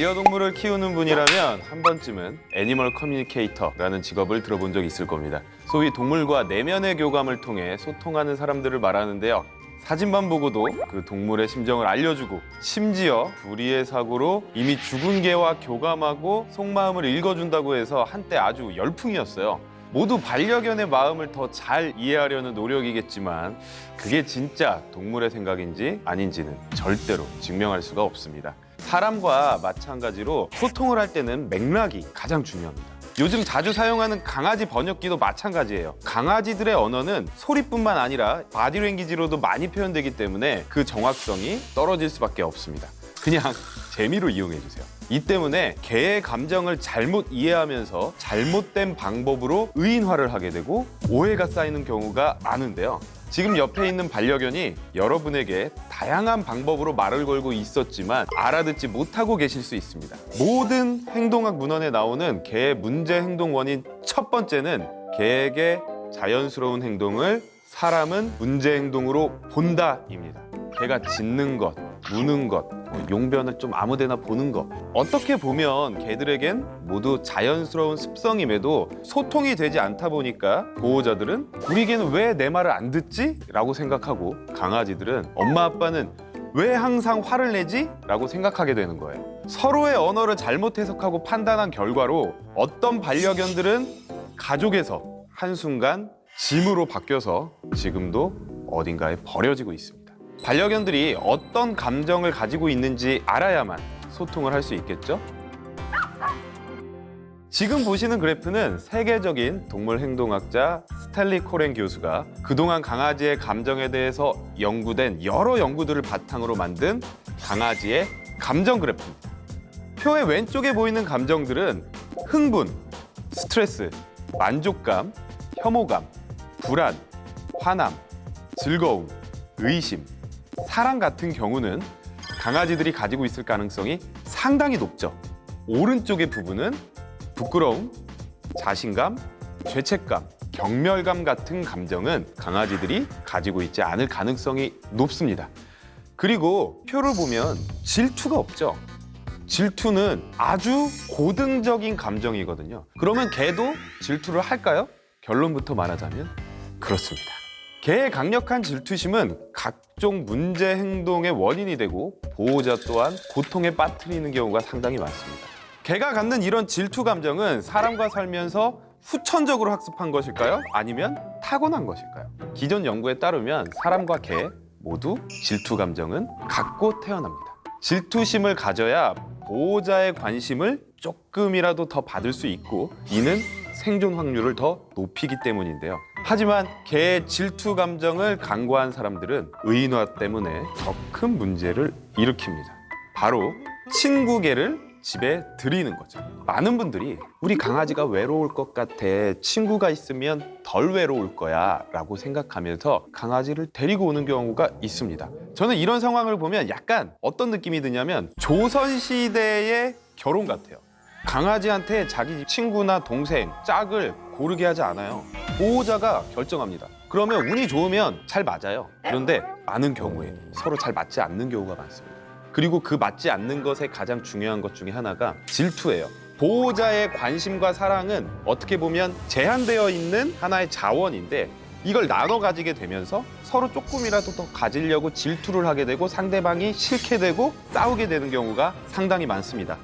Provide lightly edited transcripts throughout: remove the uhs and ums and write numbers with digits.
반려동물을 키우는 분이라면 한 번쯤은 애니멀 커뮤니케이터라는 직업을 들어본 적 있을 겁니다. 소위 동물과 내면의 교감을 통해 소통하는 사람들을 말하는데요. 사진만 보고도 그 동물의 심정을 알려주고 심지어 불의의 사고로 이미 죽은 개와 교감하고 속마음을 읽어준다고 해서 한때 아주 열풍이었어요. 모두 반려견의 마음을 더 잘 이해하려는 노력이겠지만 그게 진짜 동물의 생각인지 아닌지는 절대로 증명할 수가 없습니다. 사람과 마찬가지로 소통을 할 때는 맥락이 가장 중요합니다. 요즘 자주 사용하는 강아지 번역기도 마찬가지예요. 강아지들의 언어는 소리뿐만 아니라 바디랭귀지로도 많이 표현되기 때문에 그 정확성이 떨어질 수밖에 없습니다. 그냥 재미로 이용해주세요. 이 때문에 개의 감정을 잘못 이해하면서 잘못된 방법으로 의인화를 하게 되고 오해가 쌓이는 경우가 많은데요. 지금 옆에 있는 반려견이 여러분에게 다양한 방법으로 말을 걸고 있었지만 알아듣지 못하고 계실 수 있습니다. 모든 행동학 문헌에 나오는 개의 문제 행동 원인 첫 번째는 개에게 자연스러운 행동을 사람은 문제 행동으로 본다입니다. 개가 짖는 것, 무는 것, 용변을 좀 아무데나 보는 것. 어떻게 보면 개들에겐 모두 자연스러운 습성임에도 소통이 되지 않다 보니까 보호자들은 우리 개는 왜 내 말을 안 듣지? 라고 생각하고 강아지들은 엄마 아빠는 왜 항상 화를 내지? 라고 생각하게 되는 거예요. 서로의 언어를 잘못 해석하고 판단한 결과로 어떤 반려견들은 가족에서 한순간 짐으로 바뀌어서 지금도 어딘가에 버려지고 있습니다. 반려견들이 어떤 감정을 가지고 있는지 알아야만 소통을 할 수 있겠죠? 지금 보시는 그래프는 세계적인 동물 행동학자 스탠리 코렌 교수가 그동안 강아지의 감정에 대해서 연구된 여러 연구들을 바탕으로 만든 강아지의 감정 그래프입니다. 표의 왼쪽에 보이는 감정들은 흥분, 스트레스, 만족감, 혐오감, 불안, 화남, 즐거움, 의심, 사랑 같은 경우는 강아지들이 가지고 있을 가능성이 상당히 높죠. 오른쪽의 부분은 부끄러움, 자신감, 죄책감, 경멸감 같은 감정은 강아지들이 가지고 있지 않을 가능성이 높습니다. 그리고 표를 보면 질투가 없죠. 질투는 아주 고등적인 감정이거든요. 그러면 개도 질투를 할까요? 결론부터 말하자면 그렇습니다. 개의 강력한 질투심은 각종 문제 행동의 원인이 되고 보호자 또한 고통에 빠뜨리는 경우가 상당히 많습니다. 개가 갖는 이런 질투 감정은 사람과 살면서 후천적으로 학습한 것일까요? 아니면 타고난 것일까요? 기존 연구에 따르면 사람과 개 모두 질투 감정은 갖고 태어납니다. 질투심을 가져야 보호자의 관심을 조금이라도 더 받을 수 있고 이는 생존 확률을 더 높이기 때문인데요. 하지만 개의 질투 감정을 강구한 사람들은 의인화 때문에 더 큰 문제를 일으킵니다. 바로 친구 개를 집에 들이는 거죠. 많은 분들이 우리 강아지가 외로울 것 같아, 친구가 있으면 덜 외로울 거야 라고 생각하면서 강아지를 데리고 오는 경우가 있습니다. 저는 이런 상황을 보면 약간 어떤 느낌이 드냐면 조선시대의 결혼 같아요. 강아지한테 자기 친구나 동생, 짝을 고르게 하지 않아요. 보호자가 결정합니다. 그러면 운이 좋으면 잘 맞아요. 그런데 많은 경우에 서로 잘 맞지 않는 경우가 많습니다. 그리고 그 맞지 않는 것의 가장 중요한 것 중에 하나가 질투예요. 보호자의 관심과 사랑은 어떻게 보면 제한되어 있는 하나의 자원인데 이걸 나눠 가지게 되면서 서로 조금이라도 더 가지려고 질투를 하게 되고 상대방이 싫게 되고 싸우게 되는 경우가 상당히 많습니다.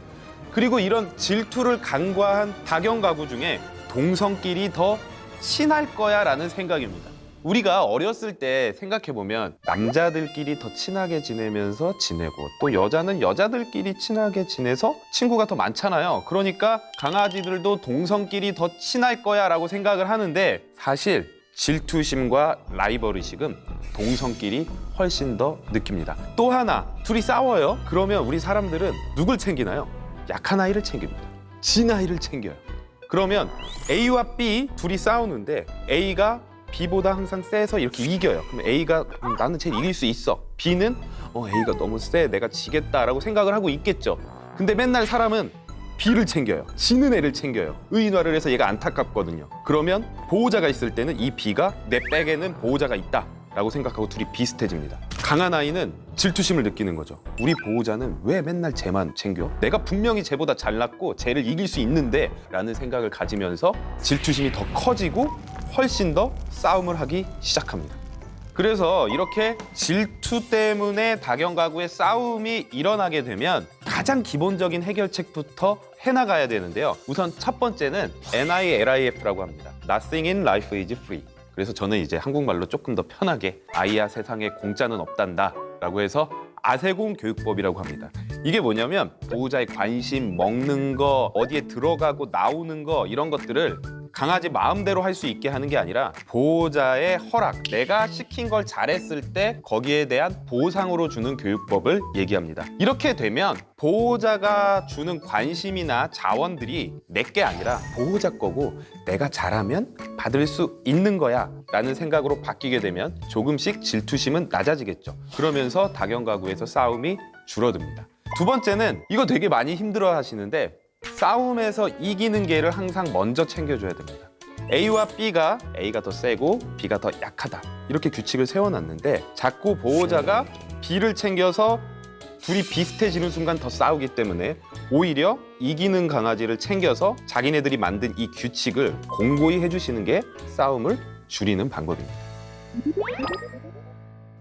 그리고 이런 질투를 간과한 다경 가구 중에 동성끼리 더 친할 거야 라는 생각입니다. 우리가 어렸을 때 생각해보면 남자들끼리 더 친하게 지내면서 지내고 또 여자는 여자들끼리 친하게 지내서 친구가 더 많잖아요. 그러니까 강아지들도 동성끼리 더 친할 거야 라고 생각을 하는데 사실 질투심과 라이벌의식은 동성끼리 훨씬 더 느낍니다. 또 하나, 둘이 싸워요. 그러면 우리 사람들은 누굴 챙기나요? 약한 아이를 챙깁니다. 진 아이를 챙겨요. 그러면 A와 B 둘이 싸우는데 A가 B보다 항상 세서 이렇게 이겨요. 그럼 A가 나는 쟤 이길 수 있어. B는 A가 너무 세, 내가 지겠다라고 생각을 하고 있겠죠. 근데 맨날 사람은 B를 챙겨요. 지는 애를 챙겨요. 의인화를 해서 얘가 안타깝거든요. 그러면 보호자가 있을 때는 이 B가 내 백에는 보호자가 있다 라고 생각하고 둘이 비슷해집니다. 강한 아이는 질투심을 느끼는 거죠. 우리 보호자는 왜 맨날 쟤만 챙겨? 내가 분명히 쟤보다 잘났고 쟤를 이길 수 있는데 라는 생각을 가지면서 질투심이 더 커지고 훨씬 더 싸움을 하기 시작합니다. 그래서 이렇게 질투 때문에 다견가구의 싸움이 일어나게 되면 가장 기본적인 해결책부터 해나가야 되는데요. 우선 첫 번째는 NILIF라고 합니다. Nothing in life is free. 그래서 저는 이제 한국말로 조금 더 편하게 아이야 세상에 공짜는 없단다 라고 해서 아세공 교육법이라고 합니다. 이게 뭐냐면 보호자의 관심, 먹는 거, 어디에 들어가고 나오는 거 이런 것들을 강아지 마음대로 할 수 있게 하는 게 아니라 보호자의 허락, 내가 시킨 걸 잘했을 때 거기에 대한 보상으로 주는 교육법을 얘기합니다. 이렇게 되면 보호자가 주는 관심이나 자원들이 내게 아니라 보호자 거고 내가 잘하면 받을 수 있는 거야 라는 생각으로 바뀌게 되면 조금씩 질투심은 낮아지겠죠. 그러면서 다견가구에서 싸움이 줄어듭니다. 두 번째는 이거 되게 많이 힘들어 하시는데 싸움에서 이기는 개를 항상 먼저 챙겨줘야 됩니다. A와 B가 A가 더 세고 B가 더 약하다 이렇게 규칙을 세워놨는데 자꾸 보호자가 B를 챙겨서 둘이 비슷해지는 순간 더 싸우기 때문에 오히려 이기는 강아지를 챙겨서 자기네들이 만든 이 규칙을 공고히 해주시는 게 싸움을 줄이는 방법입니다.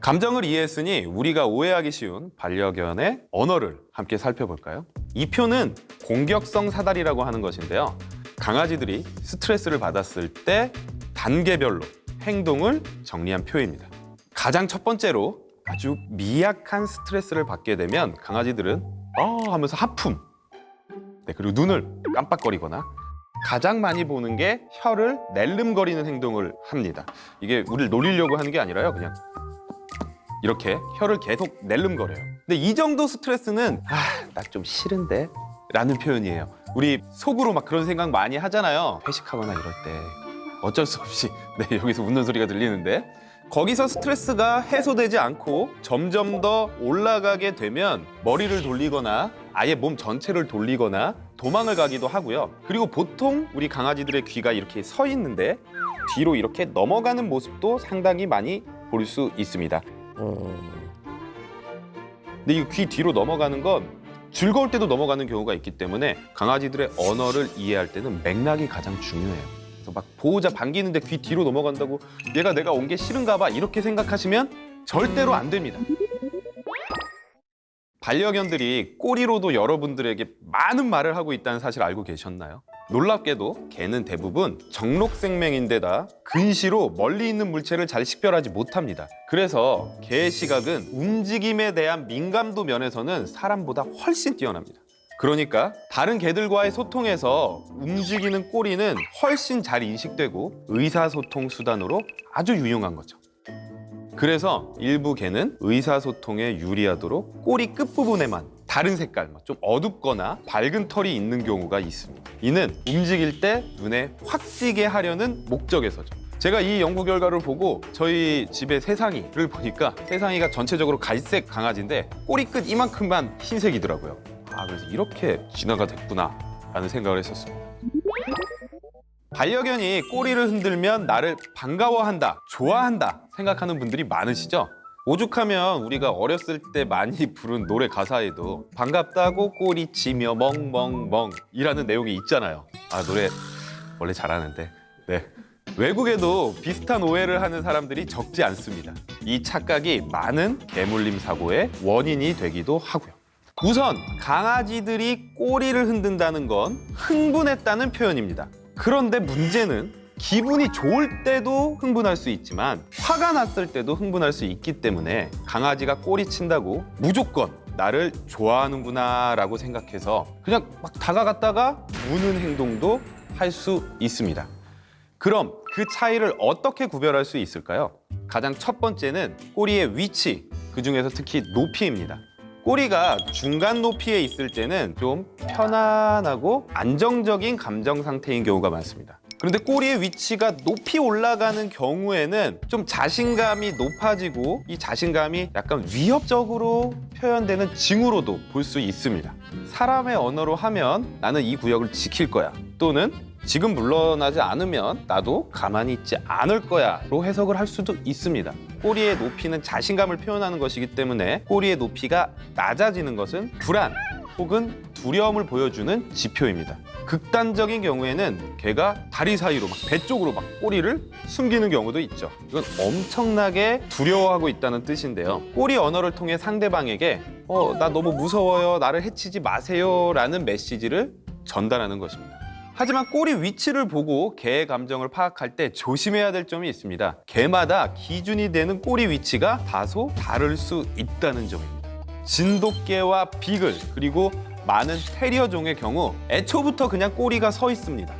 감정을 이해했으니 우리가 오해하기 쉬운 반려견의 언어를 함께 살펴볼까요? 이 표는 공격성 사다리라고 하는 것인데요. 강아지들이 스트레스를 받았을 때 단계별로 행동을 정리한 표입니다. 가장 첫 번째로 아주 미약한 스트레스를 받게 되면 강아지들은 하면서 하품, 그리고 눈을 깜빡거리거나 가장 많이 보는 게 혀를 낼름거리는 행동을 합니다. 이게 우리를 놀리려고 하는 게 아니라요. 그냥 이렇게 혀를 계속 낼름거려요. 근데 이 정도 스트레스는 나 좀 싫은데? 라는 표현이에요. 우리 속으로 막 그런 생각 많이 하잖아요. 회식하거나 이럴 때 어쩔 수 없이 여기서 웃는 소리가 들리는데 거기서 스트레스가 해소되지 않고 점점 더 올라가게 되면 머리를 돌리거나 아예 몸 전체를 돌리거나 도망을 가기도 하고요. 그리고 보통 우리 강아지들의 귀가 이렇게 서 있는데 뒤로 이렇게 넘어가는 모습도 상당히 많이 볼 수 있습니다. 근데 이 귀 뒤로 넘어가는 건 즐거울 때도 넘어가는 경우가 있기 때문에 강아지들의 언어를 이해할 때는 맥락이 가장 중요해요. 그래서 막 보호자 반기는데 귀 뒤로 넘어간다고 얘가 내가 온 게 싫은가 봐 이렇게 생각하시면 절대로 안 됩니다. 반려견들이 꼬리로도 여러분들에게 많은 말을 하고 있다는 사실 알고 계셨나요? 놀랍게도 개는 대부분 정록생명인데다 근시로 멀리 있는 물체를 잘 식별하지 못합니다. 그래서 개의 시각은 움직임에 대한 민감도 면에서는 사람보다 훨씬 뛰어납니다. 그러니까 다른 개들과의 소통에서 움직이는 꼬리는 훨씬 잘 인식되고 의사소통 수단으로 아주 유용한 거죠. 그래서 일부 개는 의사소통에 유리하도록 꼬리 끝부분에만 다른 색깔, 좀 어둡거나 밝은 털이 있는 경우가 있습니다. 이는 움직일 때 눈에 확 띄게 하려는 목적에서죠. 제가 이 연구 결과를 보고 저희 집의 세상이를 보니까 세상이가 전체적으로 갈색 강아지인데 꼬리 끝 이만큼만 흰색이더라고요. 그래서 이렇게 진화가 됐구나 라는 생각을 했었습니다. 반려견이 꼬리를 흔들면 나를 반가워한다, 좋아한다 생각하는 분들이 많으시죠? 오죽하면 우리가 어렸을 때 많이 부른 노래 가사에도 반갑다고 꼬리치며 멍멍멍 이라는 내용이 있잖아요. 노래 원래 잘하는데. 외국에도 비슷한 오해를 하는 사람들이 적지 않습니다. 이 착각이 많은 개물림 사고의 원인이 되기도 하고요. 우선 강아지들이 꼬리를 흔든다는 건 흥분했다는 표현입니다. 그런데 문제는 기분이 좋을 때도 흥분할 수 있지만 화가 났을 때도 흥분할 수 있기 때문에 강아지가 꼬리친다고 무조건 나를 좋아하는구나 라고 생각해서 그냥 막 다가갔다가 무는 행동도 할 수 있습니다. 그럼 그 차이를 어떻게 구별할 수 있을까요? 가장 첫 번째는 꼬리의 위치, 그중에서 특히 높이입니다. 꼬리가 중간 높이에 있을 때는 좀 편안하고 안정적인 감정 상태인 경우가 많습니다. 그런데 꼬리의 위치가 높이 올라가는 경우에는 좀 자신감이 높아지고 이 자신감이 약간 위협적으로 표현되는 징후로도 볼 수 있습니다. 사람의 언어로 하면 나는 이 구역을 지킬 거야 또는 지금 물러나지 않으면 나도 가만히 있지 않을 거야로 해석을 할 수도 있습니다. 꼬리의 높이는 자신감을 표현하는 것이기 때문에 꼬리의 높이가 낮아지는 것은 불안 혹은 두려움을 보여주는 지표입니다. 극단적인 경우에는 개가 다리 사이로 배 쪽으로 꼬리를 숨기는 경우도 있죠. 이건 엄청나게 두려워하고 있다는 뜻인데요. 꼬리 언어를 통해 상대방에게 나 너무 무서워요, 나를 해치지 마세요 라는 메시지를 전달하는 것입니다. 하지만 꼬리 위치를 보고 개의 감정을 파악할 때 조심해야 될 점이 있습니다. 개마다 기준이 되는 꼬리 위치가 다소 다를 수 있다는 점입니다. 진돗개와 비글 그리고 많은 테리어 종의 경우 애초부터 그냥 꼬리가 서 있습니다.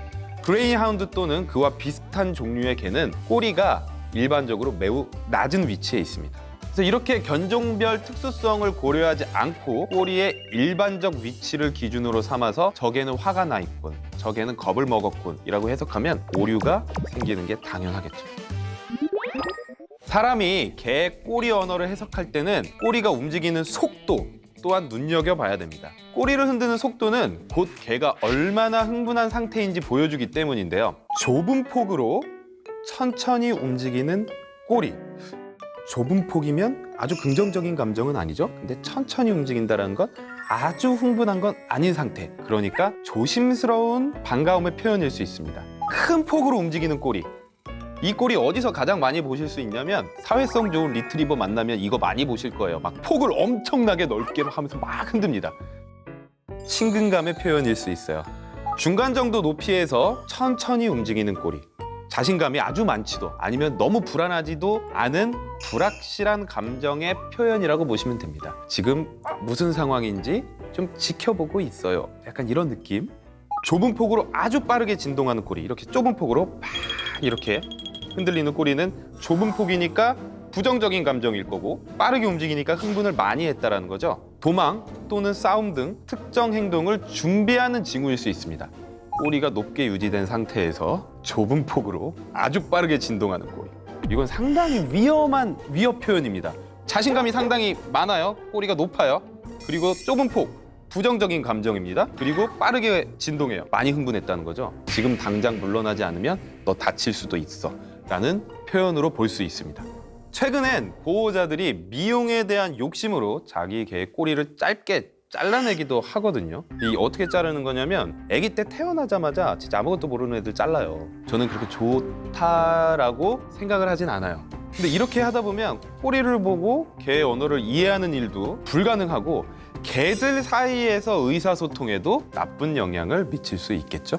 그레이하운드 또는 그와 비슷한 종류의 개는 꼬리가 일반적으로 매우 낮은 위치에 있습니다. 그래서 이렇게 견종별 특수성을 고려하지 않고 꼬리의 일반적 위치를 기준으로 삼아서 저 개는 화가 나 있군, 저 개는 겁을 먹었군 이라고 해석하면 오류가 생기는 게 당연하겠죠. 사람이 개의 꼬리 언어를 해석할 때는 꼬리가 움직이는 속도 또한 눈여겨봐야 됩니다. 꼬리를 흔드는 속도는 곧 개가 얼마나 흥분한 상태인지 보여주기 때문인데요. 좁은 폭으로 천천히 움직이는 꼬리. 좁은 폭이면 아주 긍정적인 감정은 아니죠. 근데 천천히 움직인다는 건 아주 흥분한 건 아닌 상태. 그러니까 조심스러운 반가움의 표현일 수 있습니다. 큰 폭으로 움직이는 꼬리. 이 꼬리 어디서 가장 많이 보실 수 있냐면 사회성 좋은 리트리버 만나면 이거 많이 보실 거예요. 막 폭을 엄청나게 넓게 하면서 막 흔듭니다. 친근감의 표현일 수 있어요. 중간 정도 높이에서 천천히 움직이는 꼬리. 자신감이 아주 많지도 아니면 너무 불안하지도 않은 불확실한 감정의 표현이라고 보시면 됩니다. 지금 무슨 상황인지 좀 지켜보고 있어요. 약간 이런 느낌. 좁은 폭으로 아주 빠르게 진동하는 꼬리. 이렇게 좁은 폭으로 막 이렇게 흔들리는 꼬리는 좁은 폭이니까 부정적인 감정일 거고 빠르게 움직이니까 흥분을 많이 했다는 거죠. 도망 또는 싸움 등 특정 행동을 준비하는 징후일 수 있습니다. 꼬리가 높게 유지된 상태에서 좁은 폭으로 아주 빠르게 진동하는 꼬리. 이건 상당히 위험한 위협 표현입니다. 자신감이 상당히 많아요. 꼬리가 높아요. 그리고 좁은 폭, 부정적인 감정입니다. 그리고 빠르게 진동해요. 많이 흥분했다는 거죠. 지금 당장 물러나지 않으면 너 다칠 수도 있어 라는 표현으로 볼 수 있습니다. 최근엔 보호자들이 미용에 대한 욕심으로 자기 개의 꼬리를 짧게 잘라내기도 하거든요. 이 어떻게 자르는 거냐면 아기 때 태어나자마자 진짜 아무것도 모르는 애들 잘라요. 저는 그렇게 좋다라고 생각을 하진 않아요. 근데 이렇게 하다 보면 꼬리를 보고 개의 언어를 이해하는 일도 불가능하고 개들 사이에서 의사소통에도 나쁜 영향을 미칠 수 있겠죠?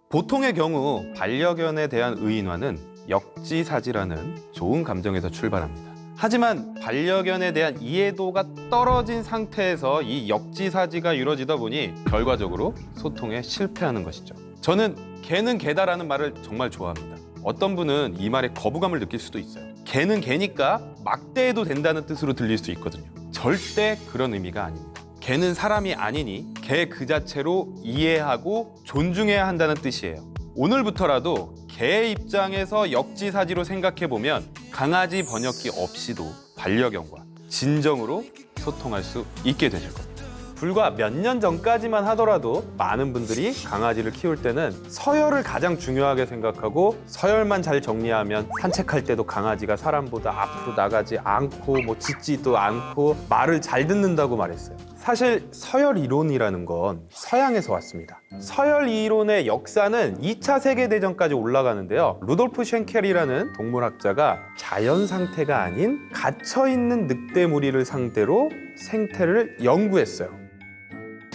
보통의 경우 반려견에 대한 의인화는 역지사지라는 좋은 감정에서 출발합니다. 하지만 반려견에 대한 이해도가 떨어진 상태에서 이 역지사지가 이루어지다 보니 결과적으로 소통에 실패하는 것이죠. 저는 개는 개다라는 말을 정말 좋아합니다. 어떤 분은 이 말에 거부감을 느낄 수도 있어요. 개는 개니까 막대해도 된다는 뜻으로 들릴 수 있거든요. 절대 그런 의미가 아닙니다. 개는 사람이 아니니 개 그 자체로 이해하고 존중해야 한다는 뜻이에요. 오늘부터라도 개의 입장에서 역지사지로 생각해보면 강아지 번역기 없이도 반려견과 진정으로 소통할 수 있게 되실 겁니다. 불과 몇 년 전까지만 하더라도 많은 분들이 강아지를 키울 때는 서열을 가장 중요하게 생각하고 서열만 잘 정리하면 산책할 때도 강아지가 사람보다 앞으로 나가지 않고 짖지도 않고 말을 잘 듣는다고 말했어요. 사실 서열 이론이라는 건 서양에서 왔습니다. 서열 이론의 역사는 2차 세계대전까지 올라가는데요. 루돌프 쉔켈이라는 동물학자가 자연 상태가 아닌 갇혀있는 늑대 무리를 상대로 생태를 연구했어요.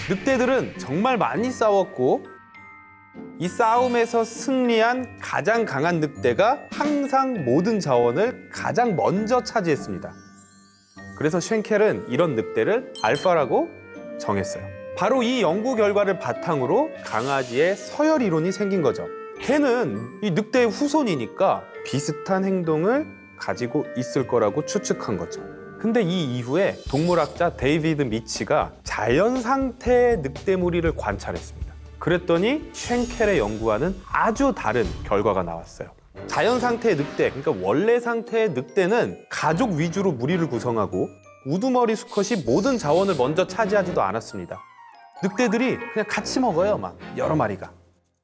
늑대들은 정말 많이 싸웠고 이 싸움에서 승리한 가장 강한 늑대가 항상 모든 자원을 가장 먼저 차지했습니다. 그래서 쉔켈은 이런 늑대를 알파라고 정했어요. 바로 이 연구 결과를 바탕으로 강아지의 서열 이론이 생긴 거죠. 개는 이 늑대의 후손이니까 비슷한 행동을 가지고 있을 거라고 추측한 거죠. 근데 이 이후에 동물학자 데이비드 미치가 자연 상태의 늑대 무리를 관찰했습니다. 그랬더니 쉔켈의 연구와는 아주 다른 결과가 나왔어요. 자연 상태의 늑대, 그러니까 원래 상태의 늑대는 가족 위주로 무리를 구성하고 우두머리 수컷이 모든 자원을 먼저 차지하지도 않았습니다. 늑대들이 그냥 같이 먹어요, 막 여러 마리가.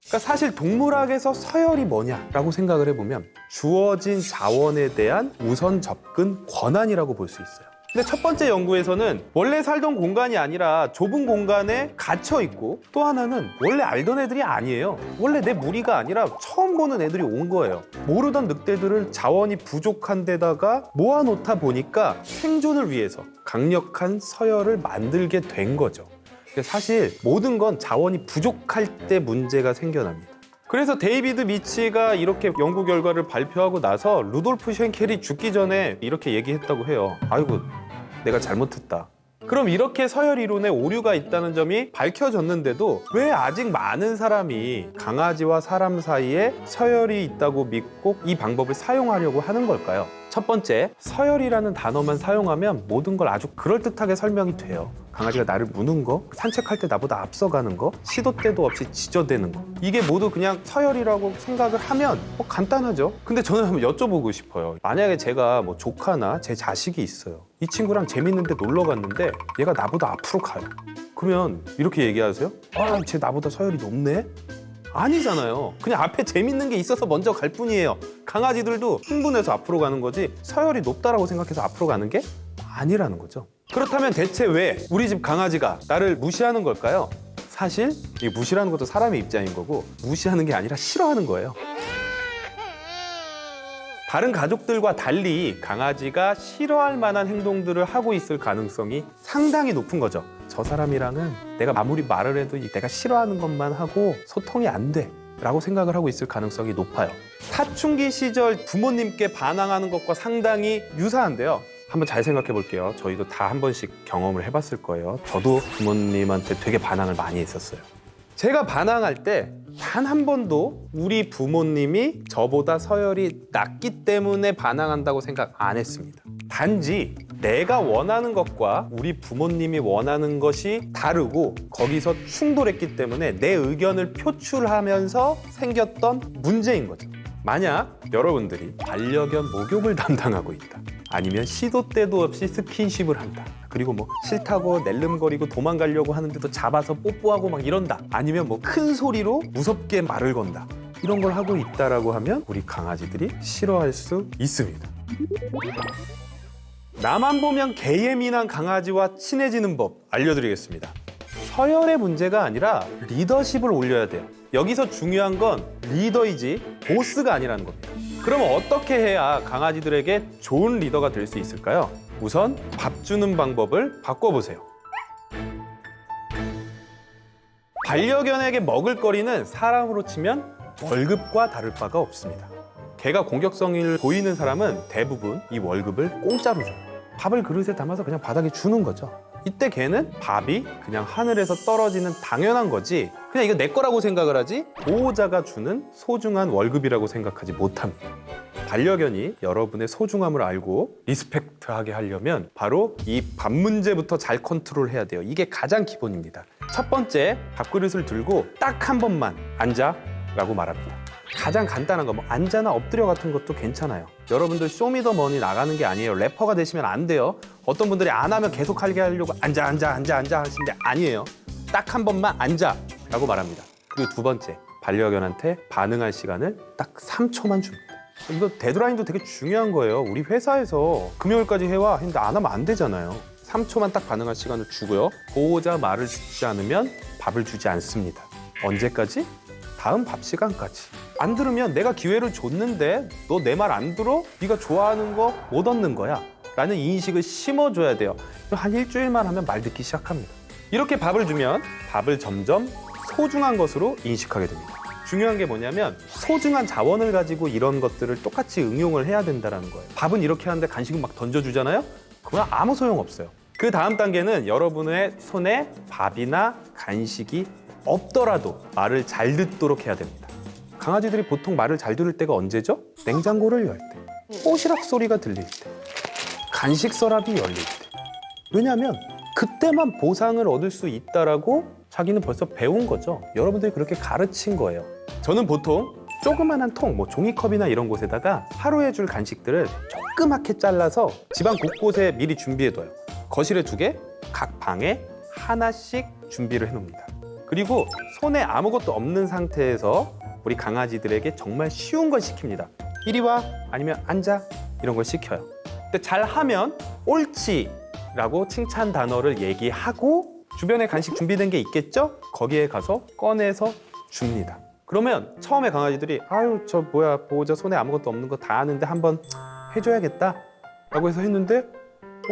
그러니까 사실 동물학에서 서열이 뭐냐라고 생각을 해보면 주어진 자원에 대한 우선 접근 권한이라고 볼 수 있어요. 근데 첫 번째 연구에서는 원래 살던 공간이 아니라 좁은 공간에 갇혀 있고, 또 하나는 원래 알던 애들이 아니에요. 원래 내 무리가 아니라 처음 보는 애들이 온 거예요. 모르던 늑대들을 자원이 부족한 데다가 모아놓다 보니까 생존을 위해서 강력한 서열을 만들게 된 거죠. 사실 모든 건 자원이 부족할 때 문제가 생겨납니다. 그래서 데이비드 미치가 이렇게 연구 결과를 발표하고 나서 루돌프 쉔켈이 죽기 전에 이렇게 얘기했다고 해요. 아이고, 내가 잘못했다. 그럼 이렇게 서열 이론에 오류가 있다는 점이 밝혀졌는데도 왜 아직 많은 사람이 강아지와 사람 사이에 서열이 있다고 믿고 이 방법을 사용하려고 하는 걸까요? 첫 번째, 서열이라는 단어만 사용하면 모든 걸 아주 그럴듯하게 설명이 돼요. 강아지가 나를 무는 거, 산책할 때 나보다 앞서가는 거, 시도 때도 없이 지저대는 거, 이게 모두 그냥 서열이라고 생각을 하면 간단하죠. 근데 저는 한번 여쭤보고 싶어요. 만약에 제가 뭐 조카나 제 자식이 있어요. 이 친구랑 재밌는데 놀러 갔는데 얘가 나보다 앞으로 가요. 그러면 이렇게 얘기하세요? 아, 쟤 나보다 서열이 높네? 아니잖아요. 그냥 앞에 재밌는 게 있어서 먼저 갈 뿐이에요. 강아지들도 흥분해서 앞으로 가는 거지 서열이 높다라고 생각해서 앞으로 가는 게 아니라는 거죠. 그렇다면 대체 왜 우리 집 강아지가 나를 무시하는 걸까요? 사실 이 무시라는 것도 사람의 입장인 거고, 무시하는 게 아니라 싫어하는 거예요. 다른 가족들과 달리 강아지가 싫어할 만한 행동들을 하고 있을 가능성이 상당히 높은 거죠. 저 사람이랑은 내가 아무리 말을 해도 내가 싫어하는 것만 하고 소통이 안 돼 라고 생각을 하고 있을 가능성이 높아요. 사춘기 시절 부모님께 반항하는 것과 상당히 유사한데요. 한번 잘 생각해 볼게요. 저희도 다 한 번씩 경험을 해봤을 거예요. 저도 부모님한테 되게 반항을 많이 했었어요. 제가 반항할 때 단 한 번도 우리 부모님이 저보다 서열이 낮기 때문에 반항한다고 생각 안 했습니다. 단지 내가 원하는 것과 우리 부모님이 원하는 것이 다르고 거기서 충돌했기 때문에 내 의견을 표출하면서 생겼던 문제인 거죠. 만약 여러분들이 반려견 목욕을 담당하고 있다, 아니면 시도 때도 없이 스킨십을 한다, 그리고 뭐 싫다고 낼름거리고 도망가려고 하는데도 잡아서 뽀뽀하고 막 이런다, 아니면 뭐 큰 소리로 무섭게 말을 건다, 이런 걸 하고 있다라고 하면 우리 강아지들이 싫어할 수 있습니다. 나만 보면 개예민한 강아지와 친해지는 법 알려드리겠습니다. 서열의 문제가 아니라 리더십을 올려야 돼요. 여기서 중요한 건 리더이지 보스가 아니라는 겁니다. 그럼 어떻게 해야 강아지들에게 좋은 리더가 될 수 있을까요? 우선 밥 주는 방법을 바꿔보세요. 반려견에게 먹을 거리는 사람으로 치면 월급과 다를 바가 없습니다. 개가 공격성을 보이는 사람은 대부분 이 월급을 공짜로 줘요. 밥을 그릇에 담아서 그냥 바닥에 주는 거죠. 이때 개는 밥이 그냥 하늘에서 떨어지는 당연한 거지, 그냥 이거 내 거라고 생각을 하지 보호자가 주는 소중한 월급이라고 생각하지 못합니다. 반려견이 여러분의 소중함을 알고 리스펙트하게 하려면 바로 이 밥 문제부터 잘 컨트롤해야 돼요. 이게 가장 기본입니다. 첫 번째, 밥그릇을 들고 딱 한 번만 앉아 라고 말합니다. 가장 간단한 거, 뭐 앉아나 엎드려 같은 것도 괜찮아요. 여러분들 쇼미더머니 나가는 게 아니에요. 래퍼가 되시면 안 돼요. 어떤 분들이 안 하면 계속 하게 하려고 앉아 하시는데 아니에요. 딱 한 번만 앉아 라고 말합니다. 그리고 두 번째, 반려견한테 반응할 시간을 딱 3초만 줍니다. 이거 데드라인도 되게 중요한 거예요. 우리 회사에서 금요일까지 해와 했는데 안 하면 안 되잖아요. 3초만 딱 반응할 시간을 주고요. 보호자 말을 듣지 않으면 밥을 주지 않습니다. 언제까지? 다음 밥 시간까지. 안 들으면 내가 기회를 줬는데 너 내 말 안 들어? 네가 좋아하는 거 못 얻는 거야 라는 인식을 심어줘야 돼요. 한 일주일만 하면 말 듣기 시작합니다. 이렇게 밥을 주면 밥을 점점 소중한 것으로 인식하게 됩니다. 중요한 게 뭐냐면 소중한 자원을 가지고 이런 것들을 똑같이 응용을 해야 된다는 거예요. 밥은 이렇게 하는데 간식은 막 던져주잖아요? 그건 아무 소용없어요. 그 다음 단계는 여러분의 손에 밥이나 간식이 없더라도 말을 잘 듣도록 해야 됩니다. 강아지들이 보통 말을 잘 들을 때가 언제죠? 냉장고를 열 때, 오시락 소리가 들릴 때, 간식 서랍이 열릴 때. 왜냐하면 그때만 보상을 얻을 수 있다라고 자기는 벌써 배운 거죠. 여러분들이 그렇게 가르친 거예요. 저는 보통 조그만한 통, 뭐 종이컵이나 이런 곳에다가 하루에 줄 간식들을 조그맣게 잘라서 집안 곳곳에 미리 준비해둬요. 거실에 2개, 각 방에 하나씩 준비를 해놓습니다. 그리고 손에 아무것도 없는 상태에서 우리 강아지들에게 정말 쉬운 걸 시킵니다. 이리 와, 아니면 앉아, 이런 걸 시켜요. 근데 잘하면 옳지라고 칭찬 단어를 얘기하고 주변에 간식 준비된 게 있겠죠? 거기에 가서 꺼내서 줍니다. 그러면 처음에 강아지들이 아유 저 뭐야 보호자 손에 아무것도 없는 거 다 아는데 한번 해줘야겠다 라고 해서 했는데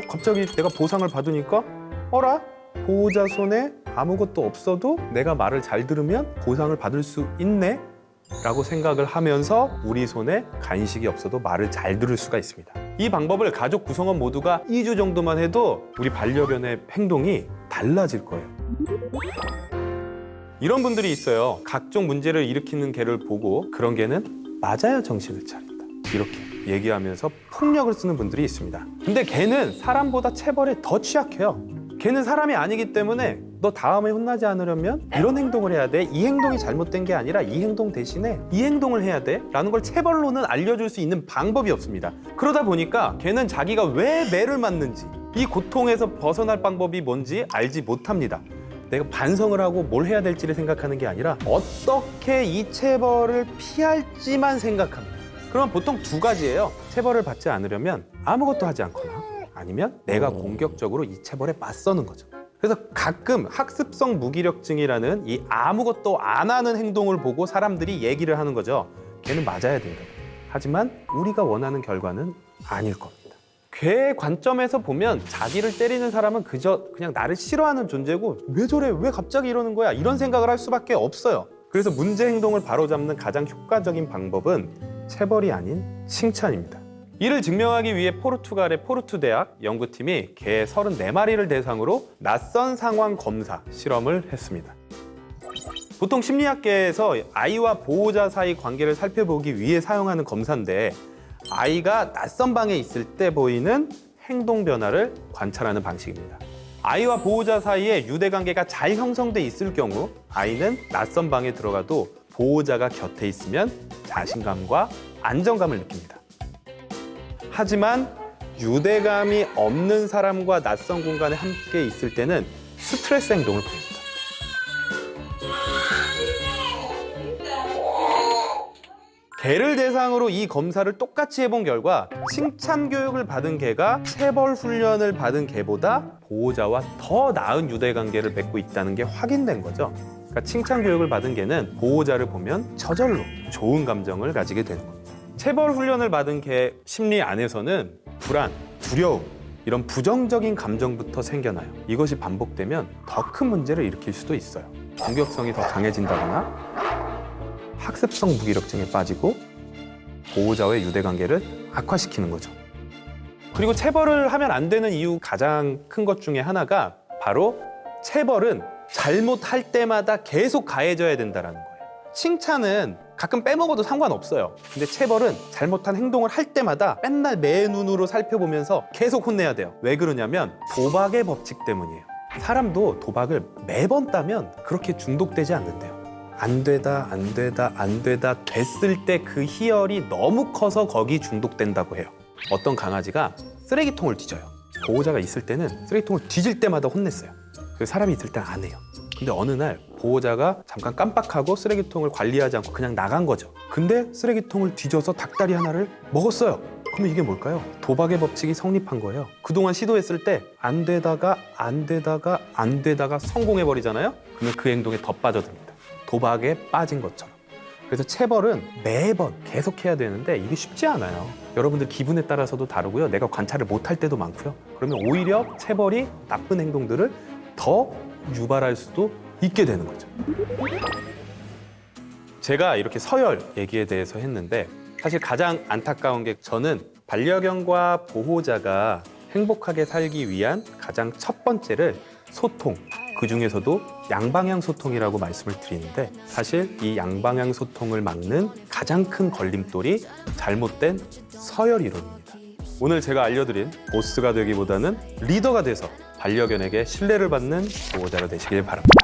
갑자기 내가 보상을 받으니까 어라? 보호자 손에 아무것도 없어도 내가 말을 잘 들으면 보상을 받을 수 있네? 라고 생각을 하면서 우리 손에 간식이 없어도 말을 잘 들을 수가 있습니다. 이 방법을 가족 구성원 모두가 2주 정도만 해도 우리 반려견의 행동이 달라질 거예요. 이런 분들이 있어요. 각종 문제를 일으키는 개를 보고 그런 개는 맞아야 정신을 차린다, 이렇게 얘기하면서 폭력을 쓰는 분들이 있습니다. 근데 개는 사람보다 체벌에 더 취약해요. 걔는 사람이 아니기 때문에 너 다음에 혼나지 않으려면 이런 행동을 해야 돼. 이 행동이 잘못된 게 아니라 이 행동 대신에 이 행동을 해야 돼 라는 걸 체벌로는 알려줄 수 있는 방법이 없습니다. 그러다 보니까 걔는 자기가 왜 매를 맞는지, 이 고통에서 벗어날 방법이 뭔지 알지 못합니다. 내가 반성을 하고 뭘 해야 될지를 생각하는 게 아니라 어떻게 이 체벌을 피할지만 생각합니다. 그럼 보통 두 가지예요. 체벌을 받지 않으려면 아무것도 하지 않거나 아니면 내가 공격적으로 이 체벌에 맞서는 거죠. 그래서 가끔 학습성 무기력증이라는 이 아무것도 안 하는 행동을 보고 사람들이 얘기를 하는 거죠. 걔는 맞아야 된다. 하지만 우리가 원하는 결과는 아닐 겁니다. 걔의 관점에서 보면 자기를 때리는 사람은 그냥 나를 싫어하는 존재고 왜 저래? 왜 갑자기 이러는 거야? 이런 생각을 할 수밖에 없어요. 그래서 문제 행동을 바로잡는 가장 효과적인 방법은 체벌이 아닌 칭찬입니다. 이를 증명하기 위해 포르투갈의 포르투 대학 연구팀이 개 34마리를 대상으로 낯선 상황 검사 실험을 했습니다. 보통 심리학계에서 아이와 보호자 사이 관계를 살펴보기 위해 사용하는 검사인데 아이가 낯선 방에 있을 때 보이는 행동 변화를 관찰하는 방식입니다. 아이와 보호자 사이에 유대관계가 잘 형성돼 있을 경우 아이는 낯선 방에 들어가도 보호자가 곁에 있으면 자신감과 안정감을 느낍니다. 하지만 유대감이 없는 사람과 낯선 공간에 함께 있을 때는 스트레스 행동을 보입니다. 개를 대상으로 이 검사를 똑같이 해본 결과 칭찬 교육을 받은 개가 체벌 훈련을 받은 개보다 보호자와 더 나은 유대관계를 맺고 있다는 게 확인된 거죠. 그러니까 칭찬 교육을 받은 개는 보호자를 보면 저절로 좋은 감정을 가지게 되는 겁니다. 체벌 훈련을 받은 개 심리 안에서는 불안, 두려움, 이런 부정적인 감정부터 생겨나요. 이것이 반복되면 더 큰 문제를 일으킬 수도 있어요. 공격성이 더 강해진다거나 학습성 무기력증에 빠지고 보호자와의 유대관계를 악화시키는 거죠. 그리고 체벌을 하면 안 되는 이유 가장 큰 것 중에 하나가 바로 체벌은 잘못할 때마다 계속 가해져야 된다는 거예요. 칭찬은 가끔 빼먹어도 상관없어요. 근데 체벌은 잘못한 행동을 할 때마다 맨날 매 눈으로 살펴보면서 계속 혼내야 돼요. 왜 그러냐면 도박의 법칙 때문이에요. 사람도 도박을 매번 따면 그렇게 중독되지 않는데요. 안 되다, 안 되다, 안 되다 됐을 때 그 희열이 너무 커서 거기 중독된다고 해요. 어떤 강아지가 쓰레기통을 뒤져요. 보호자가 있을 때는 쓰레기통을 뒤질 때마다 혼냈어요. 그 사람이 있을 땐 안 해요. 근데 어느 날 보호자가 잠깐 깜빡하고 쓰레기통을 관리하지 않고 그냥 나간 거죠. 근데 쓰레기통을 뒤져서 닭다리 하나를 먹었어요. 그러면 이게 뭘까요? 도박의 법칙이 성립한 거예요. 그동안 시도했을 때 안 되다가 안 되다가 안 되다가 성공해버리잖아요. 그러면 그 행동에 더 빠져듭니다. 도박에 빠진 것처럼. 그래서 체벌은 매번 계속해야 되는데 이게 쉽지 않아요. 여러분들 기분에 따라서도 다르고요. 내가 관찰을 못할 때도 많고요. 그러면 오히려 체벌이 나쁜 행동들을 더 유발할 수도 있게 되는 거죠. 제가 이렇게 서열 얘기에 대해서 했는데 사실 가장 안타까운 게 저는 반려견과 보호자가 행복하게 살기 위한 가장 첫 번째를 소통, 그중에서도 양방향 소통이라고 말씀을 드리는데 사실 이 양방향 소통을 막는 가장 큰 걸림돌이 잘못된 서열 이론입니다. 오늘 제가 알려드린 보스가 되기보다는 리더가 돼서 반려견에게 신뢰를 받는 보호자가 되시길 바랍니다.